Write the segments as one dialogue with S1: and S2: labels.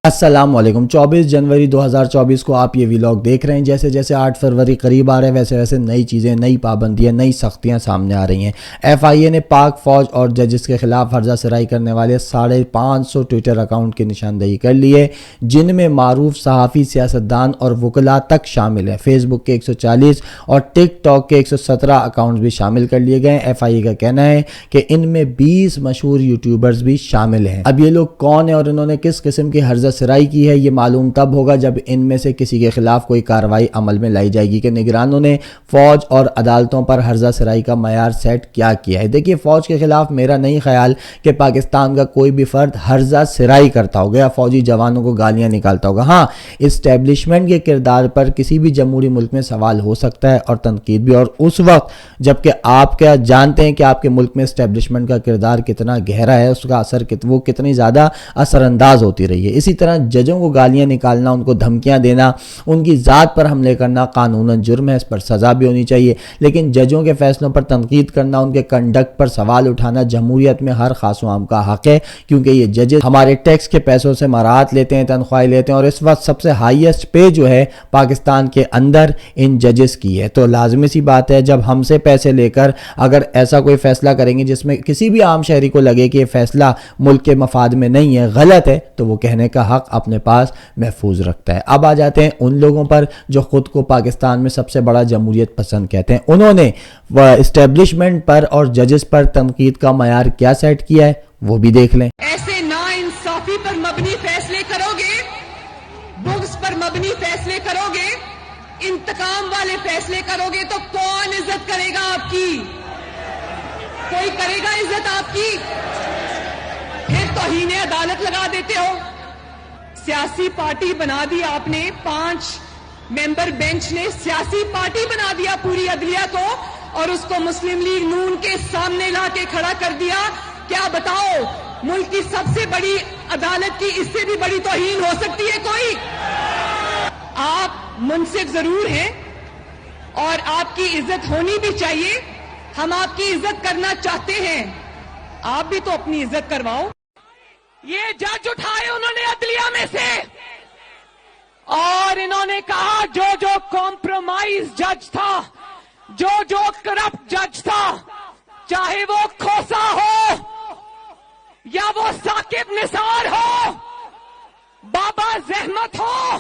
S1: السلام علیکم۔ 24 جنوری 2024 کو آپ یہ ویلاگ دیکھ رہے ہیں۔ جیسے جیسے 8 فروری قریب آ رہے ہیں ویسے ویسے نئی چیزیں، نئی پابندیاں، نئی سختیاں سامنے آ رہی ہیں۔ ایف آئی اے نے پاک فوج اور ججز کے خلاف ہرزہ سرائی کرنے والے 550 ٹویٹر اکاؤنٹ کی نشاندہی کر لی ہے، جن میں معروف صحافی، سیاستدان اور وکلاء تک شامل ہیں۔ فیس بک کے 140 اور ٹک ٹاک کے 117 اکاؤنٹس بھی شامل کر لیے گئے ہیں۔ ایف آئی اے کا کہنا ہے کہ ان میں 20 مشہور یوٹیوبرز بھی شامل ہیں۔ اب یہ لوگ کون ہیں اور انہوں نے کس قسم کی ہرزہ سرائی کی ہے، یہ معلوم تب ہوگا جب ان میں سے کسی کے خلاف کوئی کارروائی عمل میں لائی جائے گی کہ نگرانوں نے فوج اور عدالتوں پر ہرزہ سرائی کا معیار سیٹ کیا ہے۔ دیکھیے، فوج کے خلاف میرا نہیں خیال کہ پاکستان کا کوئی بھی فرد ہرزہ سرائی کرتا ہوگا یا فوجی جوانوں کو گالیاں نکالتا ہوگا۔ ہاں، اسٹیبلشمنٹ کے کردار پر کسی بھی جمہوری ملک میں سوال ہو سکتا ہے اور تنقید بھی، اور اس وقت جبکہ آپ کیا جانتے ہیں کہ آپ کے ملک میں اسٹیبلشمنٹ کا کردار کتنا گہرا ہے، اس کا اثر وہ کتنی زیادہ اثر انداز ہوتی رہی ہے۔ اسی طرح ججوں کو گالیاں نکالنا، ان کو دھمکیاں دینا، ان کی ذات پر حملے کرنا قانوناً جرم ہے، اس پر سزا بھی ہونی چاہیے، لیکن ججوں کے فیصلوں پر تنقید کرنا، ان کے کنڈکٹ پر سوال اٹھانا جمہوریت میں ہر خاص و عام کا حق ہے، کیونکہ یہ ججز ہمارے ٹیکس کے پیسوں سے مراعات لیتے ہیں، تنخواہیں لیتے ہیں، اور اس وقت سب سے ہائیسٹ پے جو ہے پاکستان کے اندر ان ججز کی ہے۔ تو لازمی سی بات ہے جب ہم سے پیسے لے کر اگر ایسا کوئی فیصلہ کریں گے جس میں کسی بھی عام شہری کو لگے کہ یہ فیصلہ ملک کے مفاد میں نہیں ہے، غلط ہے، تو وہ کہنے کا حق اپنے پاس محفوظ رکھتا ہے۔ اب آ جاتے ہیں ان لوگوں پر جو خود کو پاکستان میں سب سے بڑا جمہوریت پسند کہتے ہیں۔ انہوں نے اسٹیبلشمنٹ پر اور ججز پر تنقید کا معیار کیا سیٹ کیا ہے، وہ بھی دیکھ لیں۔
S2: ایسے نا انصافی پر مبنی فیصلے کرو گے، بغض پر مبنی فیصلے کرو گے، انتقام والے فیصلے کرو گے تو کون عزت کرے گا آپ کی؟ کوئی کرے گا عزت آپ کی؟ پھر توہین عدالت لگا دیتے ہو۔ سیاسی پارٹی بنا دی آپ نے، 5 ممبر بینچ نے سیاسی پارٹی بنا دیا پوری عدلیہ کو، اور اس کو مسلم لیگ نون کے سامنے لا کے کھڑا کر دیا۔ کیا بتاؤ، ملک کی سب سے بڑی عدالت کی اس سے بھی بڑی توہین ہو سکتی ہے کوئی؟ آپ منصف ضرور ہیں اور آپ کی عزت ہونی بھی چاہیے، ہم آپ کی عزت کرنا چاہتے ہیں، آپ بھی تو اپنی عزت کرواؤ۔ یہ جج اٹھائے انہوں نے عدلیہ میں سے، اور انہوں نے کہا جو جو کمپرومائز جج تھا، جو جو کرپٹ جج تھا، چاہے وہ کھوسا ہو یا وہ ثاقب نثار ہو، بابا زحمت ہو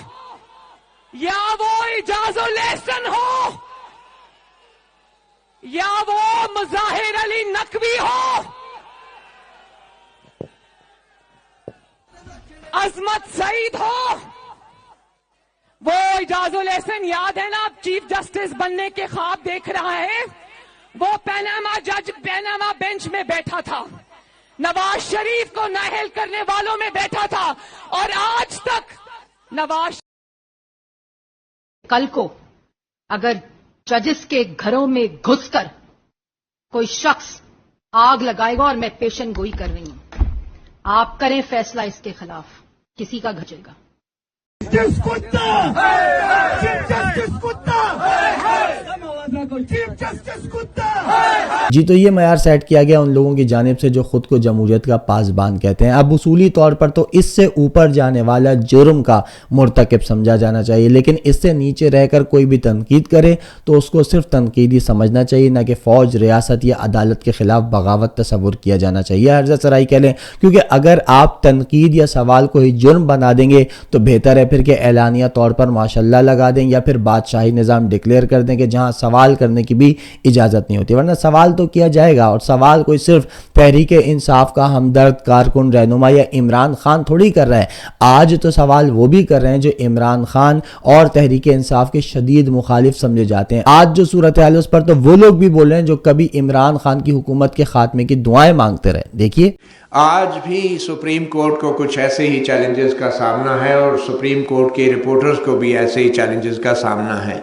S2: یا وہ اعجاز الاحسن ہو یا وہ مظاہر علی نقوی ہو، عظمت سعید ہو، وہ اعجاز الاحسن یاد ہے نا، اب چیف جسٹس بننے کے خواب دیکھ رہا ہے، وہ پیناما جج پیناما بینچ میں بیٹھا تھا، نواز شریف کو نااہل کرنے والوں میں بیٹھا تھا، اور آج تک نواز
S3: کل کو اگر ججز کے گھروں میں گھس کر کوئی شخص آگ لگائے گا، اور میں پیشن گوئی کر رہی ہوں، آپ کریں فیصلہ اس کے خلاف، کسی کا گھچے گا۔
S1: جی، تو یہ معیار سیٹ کیا گیا ان لوگوں کی جانب سے جو خود کو جمہوریت کا پاسبان کہتے ہیں۔ اب اصولی طور پر تو اس سے اوپر جانے والا جرم کا مرتکب سمجھا جانا چاہیے، لیکن اس سے نیچے رہ کر کوئی بھی تنقید کرے تو اس کو صرف تنقید ہی سمجھنا چاہیے، نہ کہ فوج، ریاست یا عدالت کے خلاف بغاوت تصور کیا جانا چاہیے، ہرزہ سرائی کہہ لیں، کیونکہ اگر آپ تنقید یا سوال کو ہی جرم بنا دیں گے تو بہتر ہے پھر کہ اعلانیہ طور پر ماشاءاللہ لگا دیں یا پھر بادشاہی نظام ڈکلیئر کر دیں کہ جہاں سوال کرنے کی بھی اجازت نہیں ہوتی، ورنہ سوال تو کیا جائے گا، اور سوال کوئی صرف تحریک انصاف کا ہمدرد کارکن، رہنما یا عمران خان تھوڑی کر رہا ہے۔ آج تو سوال وہ بھی کر رہے ہیں جو عمران خان اور تحریک انصاف کے شدید مخالف سمجھے جاتے ہیں۔ آج جو صورتحال ہے اس پر تو وہ لوگ بھی بول رہے ہیں جو کبھی عمران خان کی حکومت کے خاتمے کی دعائیں مانگتے رہے۔ دیکھیے،
S4: آج بھی سپریم کورٹ کو کچھ ایسے ہی چیلنجز کا سامنا ہے، اور سپریم کورٹ کے رپورٹرز کو بھی ایسے ہی چیلنجز کا سامنا ہے۔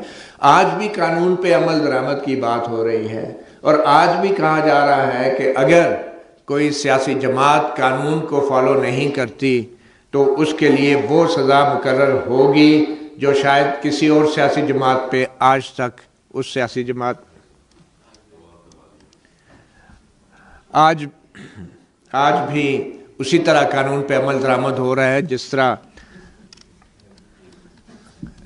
S4: آج بھی قانون پہ عمل درآمد کی بات ہو رہی ہے، اور آج بھی کہا جا رہا ہے کہ اگر کوئی سیاسی جماعت قانون کو فالو نہیں کرتی تو اس کے لیے وہ سزا مقرر ہوگی جو شاید کسی اور سیاسی جماعت پہ آج تک اس سیاسی جماعت آج بھی اسی طرح قانون پہ عمل درآمد ہو رہا ہے جس طرح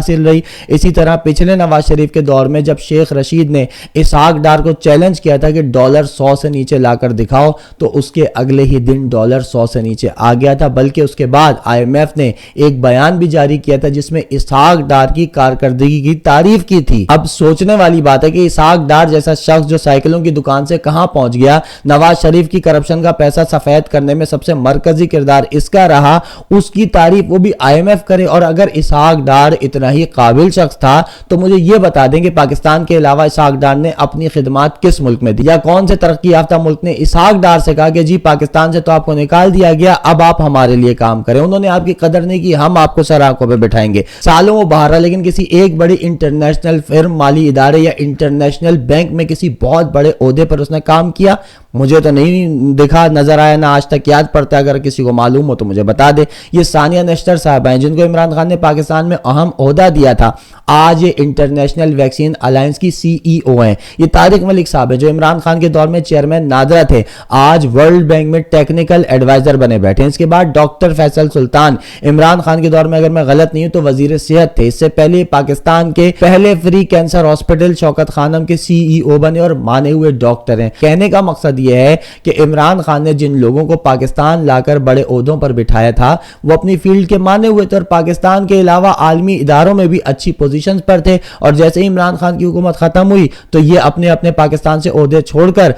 S1: حاصل رہی. اسی طرح پچھلے نواز شریف کے دور میں جب شیخ رشید نے اسحاق ڈار کو چیلنج کیا تھا کہ ڈالر 100 سے نیچے لا کر دکھاؤ, تو اس کے اگلے ہی دن ڈالر 100 سے نیچے آ گیا تھا. بلکہ اس کے بعد IMF نے ایک بیان بھی جاری کیا تھا جس میں اسحاق ڈار کی کارکردگی کی تعریف کی تھی. اب سوچنے والی بات ہے کہ اسحاق ڈار جیسا شخص جو سائیکلوں کی دکان سے کہاں پہنچ گیا, نواز شریف کی کرپشن کا پیسہ سفید کرنے میں سب سے مرکزی کردار اس کا رہا, اس کی تعریف وہ بھی IMF کرے. اور اگر اسحاق ڈار اتنا ہی قابل شخص تھا تو مجھے یہ بتا دیں کہ پاکستان کے علاوہ اسحاق ڈار نے اپنی خدمات کس ملک میں دی, یا کون سے ترقی یافتہ ملک نے اسحاق ڈار سے کہا کہ جی پاکستان سے تو آپ کو نکال دیا گیا, اب آپ ہمارے لیے کام کریں. انہوں نے آپ کی قدر نہیں کی, ہم آپ کو سر آنکھوں پہ بٹھائیں گے. سالوں وہ باہر رہا, لیکن کسی ایک بڑی انٹرنیشنل فرم, مالی ادارے یا انٹرنیشنل بینک میں کسی بہت بڑے عہدے پر اس نے کام کیا, مجھے تو نہیں دکھا, نظر آیا, نہ آج تک یاد پڑتا ہے. اگر کسی کو معلوم ہو تو مجھے بتا دے. یہ ثانیہ نشتر صاحب ہیں جن کو عمران خان نے پاکستان میں اہم عہدہ دیا تھا, آج یہ انٹرنیشنل ویکسین الائنس کی CEO ہیں. یہ طارق ملک صاحب ہیں جو عمران خان کے دور میں چیئرمین نادرا تھے, آج ورلڈ بینک میں ٹیکنیکل ایڈوائزر بنے بیٹھے ہیں. اس کے بعد ڈاکٹر فیصل سلطان عمران خان کے دور میں اگر میں غلط نہیں ہوں تو وزیر صحت تھے. اس سے پہلے پاکستان کے پہلے فری کینسر ہاسپٹل شوکت خانم کے CEO بنے اور مانے ہوئے ڈاکٹر ہیں. کہنے کا مقصد یہ ہے کہ عمران خان نے جن لوگوں کو پاکستان لا کر بڑے عہدوں پر بٹھایا تھا وہ اپنی فیلڈ کے مانے ہوئے تھے اور پاکستان کے علاوہ عالمی اداروں میں بھی اچھی پوزیشنز پر تھے. اور جیسے ہی عمران خان کی حکومت ختم ہوئی تو یہ اپنے اپنے پاکستان سے عہدے چھوڑ کر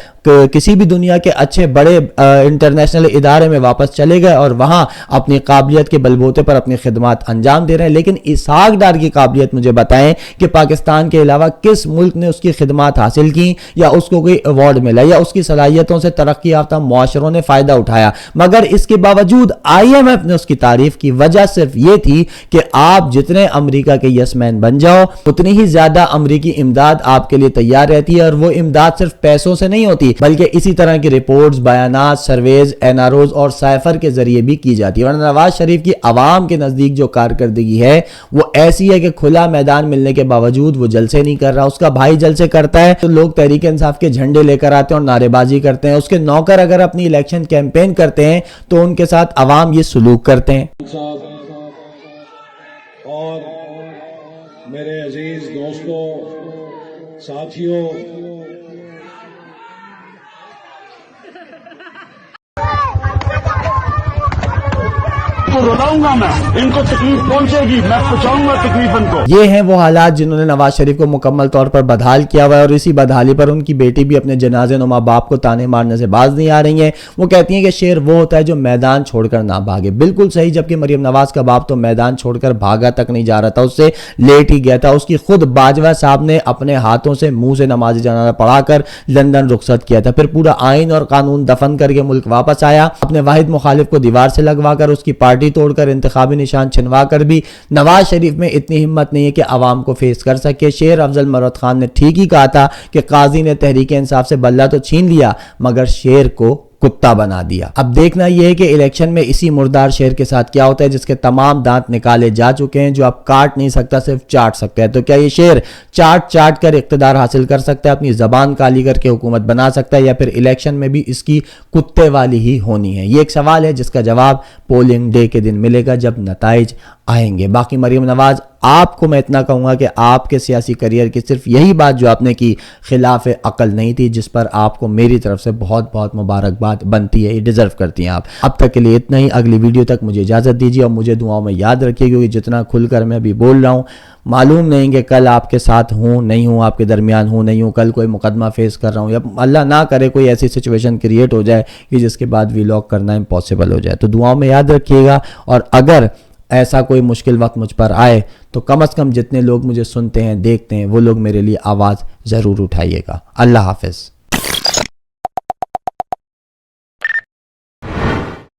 S1: کسی بھی دنیا کے اچھے بڑے انٹرنیشنل ادارے میں واپس چلے گئے اور وہاں اپنی قابلیت کے بلبوتے پر اپنی خدمات انجام دے رہے ہیں. لیکن اسحاق ڈار کی قابلیت مجھے بتائیں کہ پاکستان کے علاوہ کس ملک نے اس کی خدمات حاصل کی, یا اس کو کوئی ایوارڈ ملا, یا اس کی صلاحیتوں سے ترقی یافتہ معاشروں نے فائدہ اٹھایا. مگر اس کے باوجود IMF نے اس کی تعریف کی. وجہ صرف یہ تھی کہ آپ جتنے امریکہ کے یس مین بن جاؤ اتنی ہی زیادہ امریکی امداد آپ کے لیے تیار رہتی ہے, اور وہ امداد صرف پیسوں سے نہیں ہوتی بلکہ اسی طرح کی رپورٹس, بیانات, سرویز, NROز اور سائفر کے ذریعے بھی کی جاتی ہے. ورنہ نواز شریف کی عوام کے نزدیک جو کارکردگی ہے وہ ایسی ہے کہ کھلا میدان ملنے کے باوجود وہ جلسے نہیں کر رہا, اس کا بھائی جلسے کرتا ہے تو لوگ تحریک انصاف کے جھنڈے لے کر آتے ہیں اور نعرے بازی کرتے ہیں. اس کے نوکر اگر اپنی الیکشن کیمپین کرتے ہیں تو ان کے ساتھ عوام یہ سلوک کرتے ہیں.
S5: اور میرے عزیز دوستوں, ساتھیوں, رلاؤں گا, میں ان کو تکلیف پہنچے گی, میں پہنچاؤں گا تکلیف ان کو.
S1: یہ ہیں وہ حالات جنہوں نے نواز شریف کو مکمل طور پر بدحال کیا ہوا ہے, اور اسی بدحالی پر ان کی بیٹی بھی اپنے جنازے نما باپ کو تانے مارنے سے باز نہیں آ رہی ہیں. وہ کہتی ہیں کہ شیر وہ ہوتا ہے جو میدان چھوڑ کر نہ بھاگے. بالکل صحیح, جبکہ مریم نواز کا باپ تو میدان چھوڑ کر بھاگا تک نہیں جا رہا تھا, اس سے لیٹ ہی گیا تھا. اس کی خود باجوہ صاحب نے اپنے ہاتھوں سے منہ سے نماز جنازہ پڑھا کر لندن رخصت کیا تھا, پھر پورا آئین اور قانون دفن کر کے ملک واپس آیا. اپنے واحد مخالف کو دیوار سے لگوا کر, اس کی پارٹی توڑ کر, انتخابی نشان چھنوا کر بھی نواز شریف میں اتنی ہمت نہیں ہے کہ عوام کو فیس کر سکے. شیر افضل مروت خان نے ٹھیک ہی کہا تھا کہ قاضی نے تحریک انصاف سے بلہ تو چھین لیا مگر شیر کو کتا بنا دیا. اب دیکھنا یہ ہے کہ الیکشن میں اسی مردار شیر کے ساتھ کیا ہوتا ہے جس کے تمام دانت نکالے جا چکے ہیں, جو اب کاٹ نہیں سکتا, صرف چاٹ سکتا ہے. تو کیا یہ شیر چاٹ کر اقتدار حاصل کر سکتا ہے, اپنی زبان کالی کر کے حکومت بنا سکتا ہے, یا پھر الیکشن میں بھی اس کی کتے والی ہی ہونی ہے؟ یہ ایک سوال ہے جس کا جواب پولنگ ڈے کے دن ملے گا جب نتائج آئیں گے. باقی مریم نواز, آپ کو میں اتنا کہوں گا کہ آپ کے سیاسی کریئر کی صرف یہی بات جو آپ نے کی خلاف عقل نہیں تھی, جس پر آپ کو میری طرف سے بہت بہت مبارکباد بنتی ہے, یہ ڈیزرو کرتی ہیں آپ. اب تک کے لیے اتنا ہی, اگلی ویڈیو تک مجھے اجازت دیجیے اور مجھے دعاؤں میں یاد رکھیے, کیونکہ جتنا کھل کر میں ابھی بول رہا ہوں معلوم نہیں کہ کل آپ کے ساتھ ہوں نہیں ہوں, آپ کے درمیان ہوں نہیں ہوں, کل کوئی مقدمہ فیس کر رہا ہوں, یا اللہ نہ کرے کوئی ایسی سچویشن کریٹ ہو جائے کہ جس کے بعد ویلاگ کرنا امپاسبل ہو جائے. تو دعاؤں میں یاد رکھیے گا, اور اگر ایسا کوئی مشکل وقت مجھ پر آئے تو کم از کم جتنے لوگ مجھے سنتے ہیں دیکھتے ہیں وہ لوگ میرے لیے آواز ضرور اٹھائیے گا. اللہ حافظ.